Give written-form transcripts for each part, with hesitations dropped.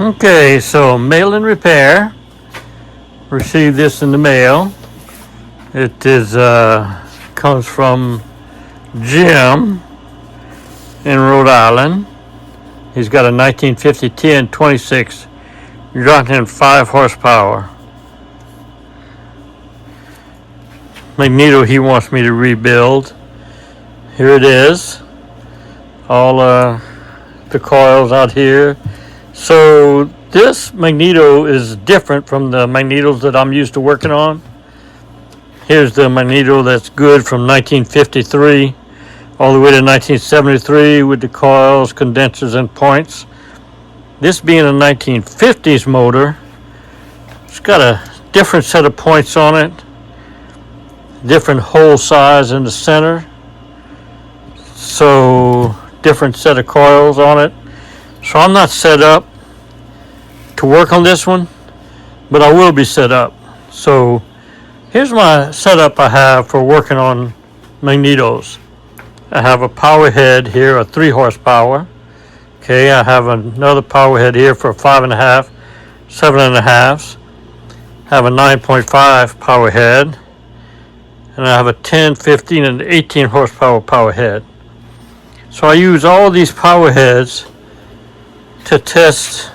Okay, so mail and repair. Received this in the mail. It is comes from Jim in Rhode Island. He's got a 1950 1026 Johnson 5 horsepower Magneto he wants me to rebuild. Here it is. All the coils out here. So this Magneto is different from the Magnetos that I'm used to working on. Here's the Magneto that's good from 1953 all the way to 1973 with the coils, condensers, and points. This being a 1950s motor, it's got a different set of points on it, different hole size in the center, so different set of coils on it. So I'm not set up to work on this one, but I will be set up. So here's my setup I have for working on Magnetos. I have a power head here, a 3 horsepower. Okay, I have another power head here for 5.5, 7.5. I have a 9.5 power head. And I have a 10, 15, and 18 horsepower power head. So I use all these power heads to test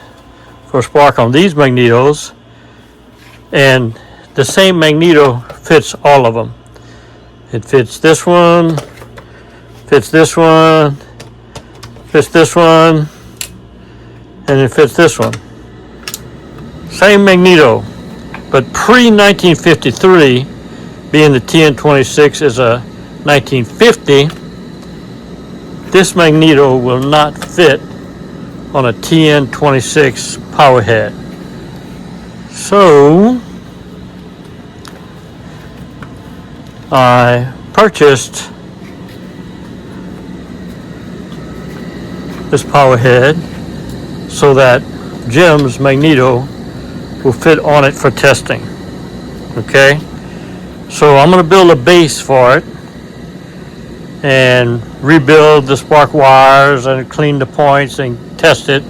for spark on these Magnetos. And the same Magneto fits all of them. It fits this one, fits this one, fits this one, and it fits this one. Same Magneto, but pre-1953, being the TN26 is a 1950, this Magneto will not fit on a TN26 power head. So I purchased this power head so that Jim's Magneto will fit on it for testing. Okay, so I'm going to build a base for it and rebuild the spark wires and clean the points and test it,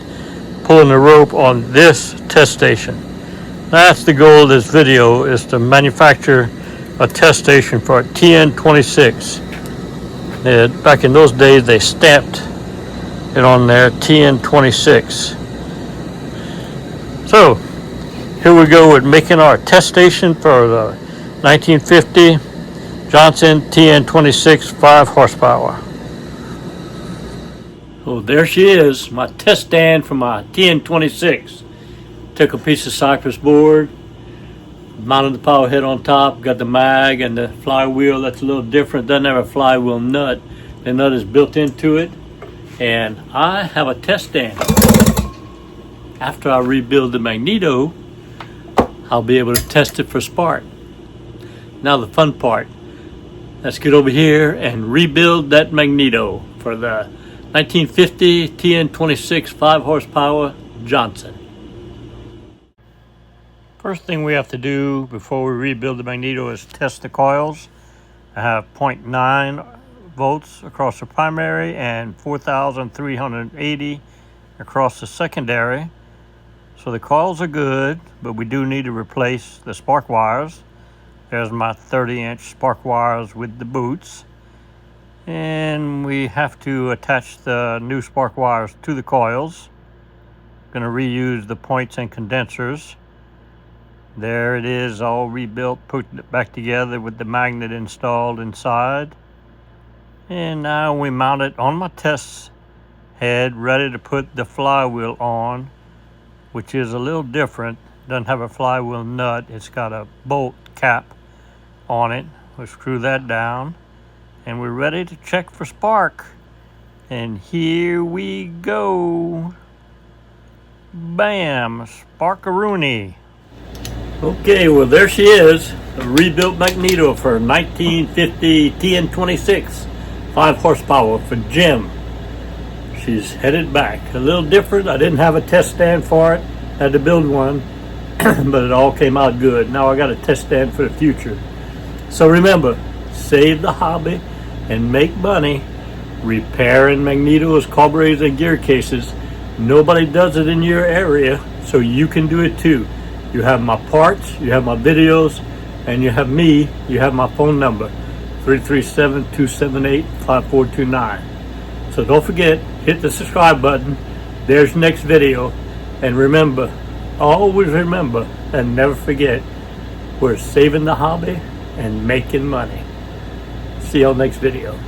pulling the rope on this test station. That's the goal of this video, is to manufacture a test station for a TN26. Back in those days they stamped it on there, TN26. So here we go with making our test station for the 1950 Johnson TN26 5 horsepower. So there she is, my test stand for my TN26. Took a piece of cypress board, mounted the power head on top, got the mag and the flywheel. That's a little different, doesn't have a flywheel nut. The nut is built into it. And I have a test stand. After I rebuild the Magneto, I'll be able to test it for spark. Now the fun part. Let's get over here and rebuild that Magneto for the 1950 TN26 5 horsepower Johnson. First thing we have to do before we rebuild the Magneto is test the coils. I have 0.9 volts across the primary and 4,380 across the secondary. So the coils are good, but we do need to replace the spark wires. There's my 30-inch spark wires with the boots. And we have to attach the new spark wires to the coils. Going to reuse the points and condensers. There it is, all rebuilt, put it back together with the magnet installed inside. And now we mount it on my test head, ready to put the flywheel on, which is a little different. Doesn't have a flywheel nut, it's got a bolt cap on it. We'll screw that down and we're ready to check for spark. And here we go. Bam, Spark-a-Rooney. Okay, well there she is, a rebuilt Magneto for 1950 TN26 5 horsepower for Jim. She's headed back. A little different. I didn't have a test stand for it. Had to build one, but it all came out good. Now I got a test stand for the future. So remember, save the hobby and make money repairing Magnetos, carburetors, and gear cases Nobody does it in your area, so you can do it too. You have my parts, you have my videos, and you have me, you have my phone number, 337-278-5429. So don't forget, hit the subscribe button. There's next video. And remember, always remember and never forget, we're saving the hobby and making money. See y'all next video.